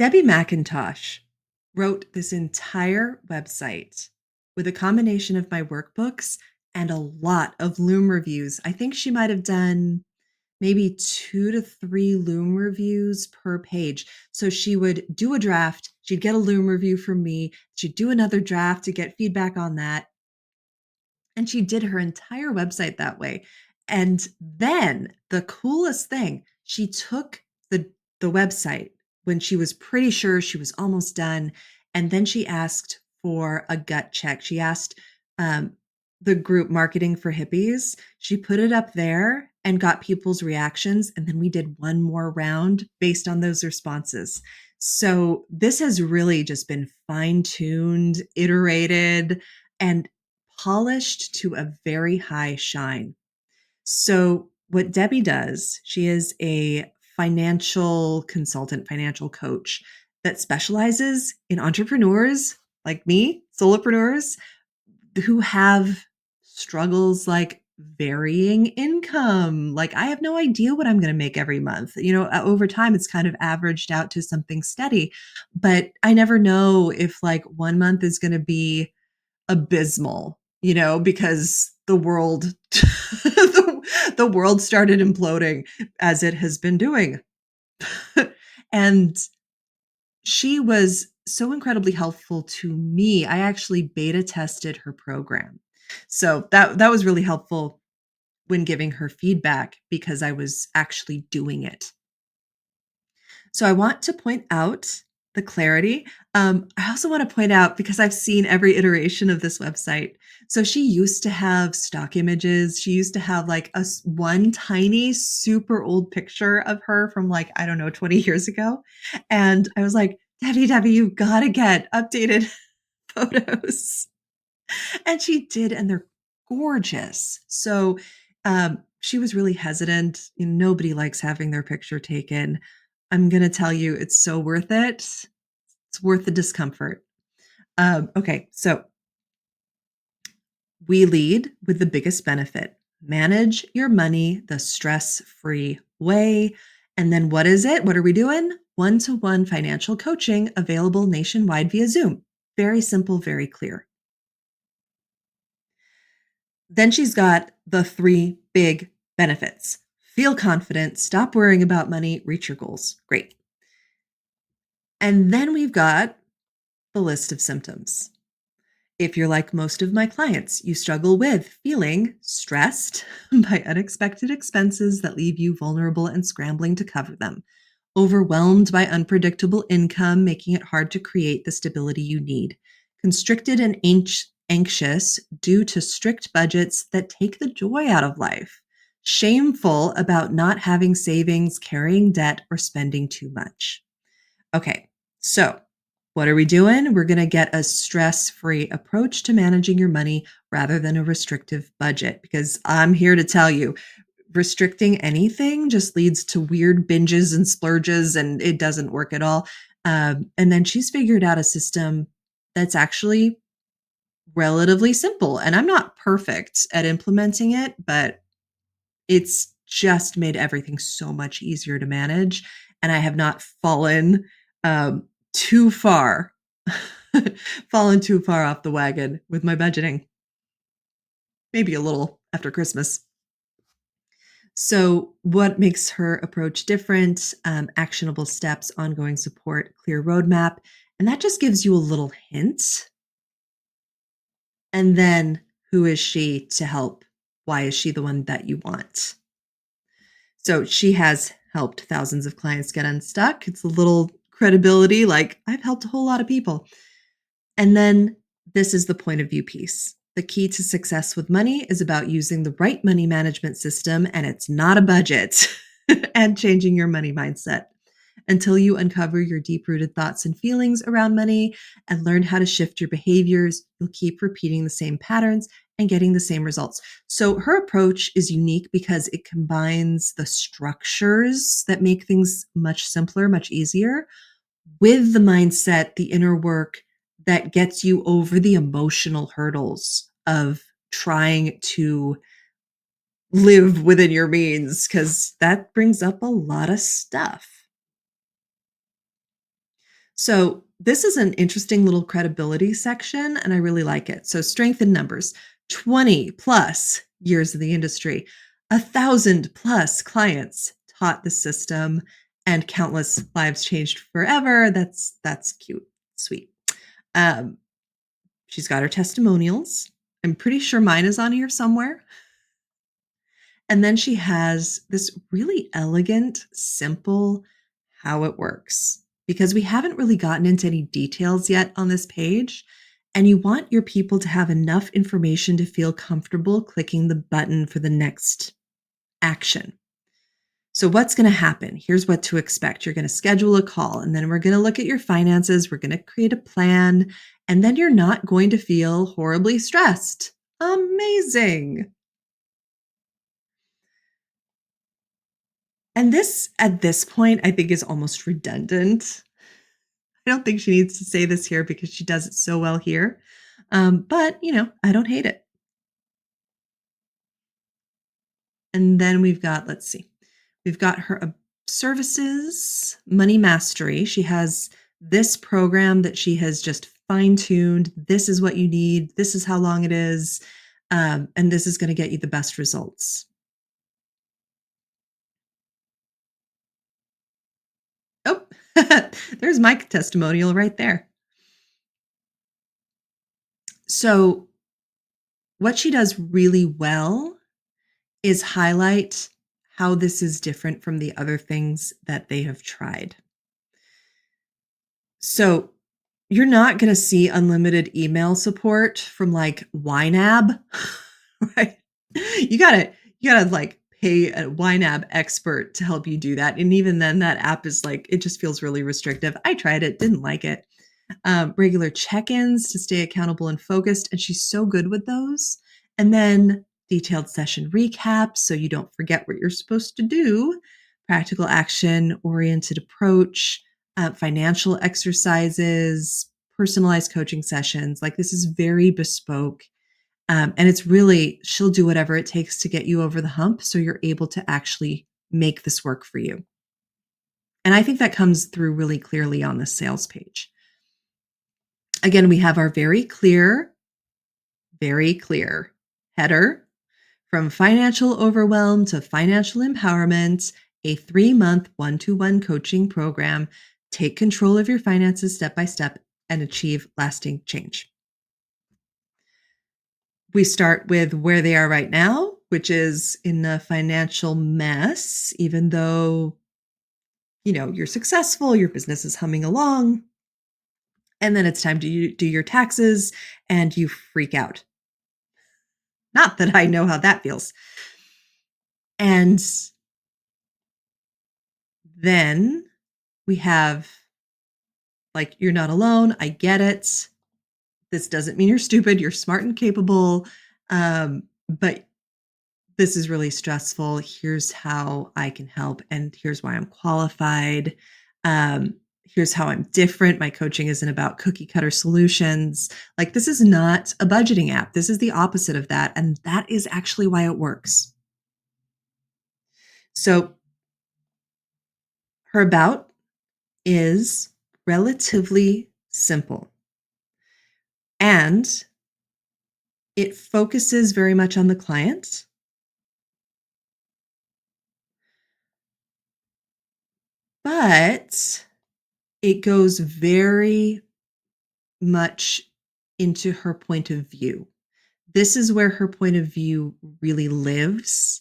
Debbie McIntosh wrote this entire website with a combination of my workbooks and a lot of Loom reviews. I think she might have done maybe 2 to 3 Loom reviews per page. So she would do a draft, she'd get a Loom review from me, she'd do another draft to get feedback on that. And she did her entire website that way. And then the coolest thing, she took the website when she was pretty sure she was almost done, and then she asked for a gut check. She asked um, the group Marketing for Hippies. She put it up there and got people's reactions, and then we did one more round based on those responses. So this has really just been fine-tuned, iterated, and polished to a very high shine. So, what Debbie does, she is a financial consultant, financial coach that specializes in entrepreneurs like me, solopreneurs who have struggles like varying income. Like, I have no idea what I'm going to make every month. Over time, it's kind of averaged out to something steady, but I never know if like one month is going to be abysmal, because the world the world started imploding as it has been doing. And she was so incredibly helpful to me. I actually beta tested her program. So that was really helpful when giving her feedback because I was actually doing it. So I want to point out the clarity. I also want to point out because I've seen every iteration of this website. So she used to have stock images. She used to have like one tiny, super old picture of her from like, I don't know, 20 years ago. And I was like, Debbie, you've got to get updated photos. And she did, and they're gorgeous. So she was really hesitant. Nobody likes having their picture taken. I'm going to tell you, it's so worth it. It's worth the discomfort. Okay, so we lead with the biggest benefit. Manage your money the stress-free way. And then what is it? What are we doing? One-to-one financial coaching available nationwide via Zoom. Very simple, very clear. Then she's got the 3 big benefits. Feel confident, stop worrying about money, reach your goals. Great. And then we've got the list of symptoms. If you're like most of my clients, you struggle with feeling stressed by unexpected expenses that leave you vulnerable and scrambling to cover them, overwhelmed by unpredictable income, making it hard to create the stability you need, constricted and anxious due to strict budgets that take the joy out of life, shameful about not having savings, carrying debt, or spending too much. Okay, so what are we doing? We're going to get a stress-free approach to managing your money rather than a restrictive budget, because I'm here to tell you, restricting anything just leads to weird binges and splurges, and it doesn't work at all. And then she's figured out a system that's actually relatively simple. And I'm not perfect at implementing it, but it's just made everything so much easier to manage. And I have not um, too far, fallen too far off the wagon with my budgeting. Maybe a little after Christmas. So, what makes her approach different? Actionable steps, ongoing support, clear roadmap. And that just gives you a little hint. And then, who is she to help? Why is she the one that you want? So, she has helped thousands of clients get unstuck. It's a little credibility, like, I've helped a whole lot of people. And then, this is the point of view piece. The key to success with money is about using the right money management system, and it's not a budget, and changing your money mindset. Until you uncover your deep rooted thoughts and feelings around money and learn how to shift your behaviors, you'll keep repeating the same patterns and getting the same results. So, her approach is unique because it combines the structures that make things much simpler, much easier, with the mindset, the inner work that gets you over the emotional hurdles of trying to live within your means, because that brings up a lot of stuff. So, this is an interesting little credibility section, and I really like it. So, strength in numbers, 20 plus years in the industry, 1,000 plus clients taught the system, and countless lives changed forever. That's cute, sweet. Um, she's got her testimonials. I'm pretty sure mine is on here somewhere. And then she has this really elegant, simple how it works because we haven't really gotten into any details yet on this page. And you want your people to have enough information to feel comfortable clicking the button for the next action. So, what's going to happen? Here's what to expect. You're going to schedule a call, and then we're going to look at your finances. We're going to create a plan, and then you're not going to feel horribly stressed. Amazing. And this, at this point, I think is almost redundant. I don't think she needs to say this here because she does it so well here. But, I don't hate it. And then we've got, let's see, we've got her services, Money Mastery. She has this program that she has just fine tuned. This is what you need. This is how long it is. And this is going to get you the best results. Oh, there's my testimonial right there. So, what she does really well is highlight how this is different from the other things that they have tried. So, you're not gonna see unlimited email support from, like, YNAB, right? You gotta, like, pay a YNAB expert to help you do that, and even then, that app is, like it just feels really restrictive. I tried it, didn't like it. Regular check-ins to stay accountable and focused, and she's so good with those. And then detailed session recaps so you don't forget what you're supposed to do, practical action-oriented approach, financial exercises, personalized coaching sessions. Like, this is very bespoke. And it's really, she'll do whatever it takes to get you over the hump so you're able to actually make this work for you. And I think that comes through really clearly on the sales page. Again, we have our very clear header from financial overwhelm to financial empowerment, a 3-month one-to-one coaching program. Take control of your finances step by step and achieve lasting change. We start with where they are right now, which is in a financial mess, even though, you're successful, your business is humming along. And then it's time to do your taxes and you freak out. Not that I know how that feels. And then we have, like, you're not alone. I get it. This doesn't mean you're stupid. You're smart and capable. But this is really stressful. Here's how I can help. And here's why I'm qualified. Um, Here's how I'm different. My coaching isn't about cookie cutter solutions. Like, this is not a budgeting app. This is the opposite of that. And that is actually why it works. So, her about is relatively simple and it focuses very much on the client, but it goes very much into her point of view. This is where her point of view really lives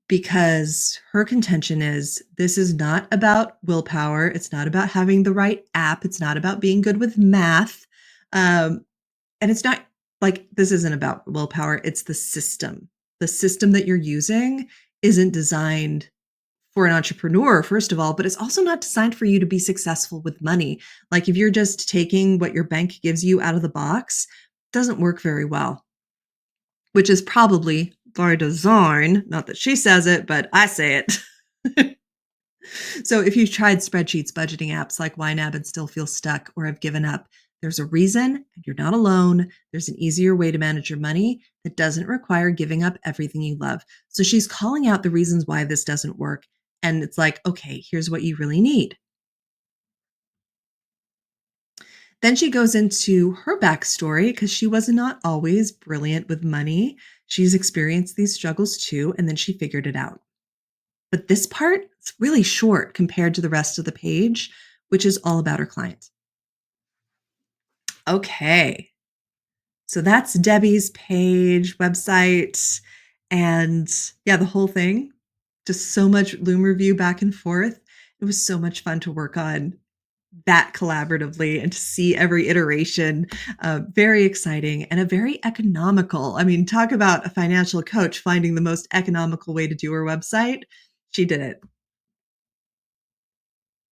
because her contention is this is not about willpower. It's not about having the right app. It's not about being good with math. Um, And it's not like this isn't about willpower, it's the system. The system that you're using isn't designed for an entrepreneur, first of all, but it's also not designed for you to be successful with money. Like, if you're just taking what your bank gives you out of the box, it doesn't work very well, which is probably by design. Not that she says it, but I say it. So if you've tried spreadsheets, budgeting apps like YNAB and still feel stuck or have given up, there's a reason and you're not alone. There's an easier way to manage your money that doesn't require giving up everything you love. So she's calling out the reasons why this doesn't work. And it's like, okay, here's what you really need. Then she goes into her backstory because she was not always brilliant with money. She's experienced these struggles too, and then she figured it out. But this part is really short compared to the rest of the page, which is all about her client. Okay. So that's Debbie's page, website, and yeah, the whole thing. Just so much Loom review back and forth. It was so much fun to work on that collaboratively and to see every iteration. Very exciting and a very economical. I mean, talk about a financial coach finding the most economical way to do her website. She did it.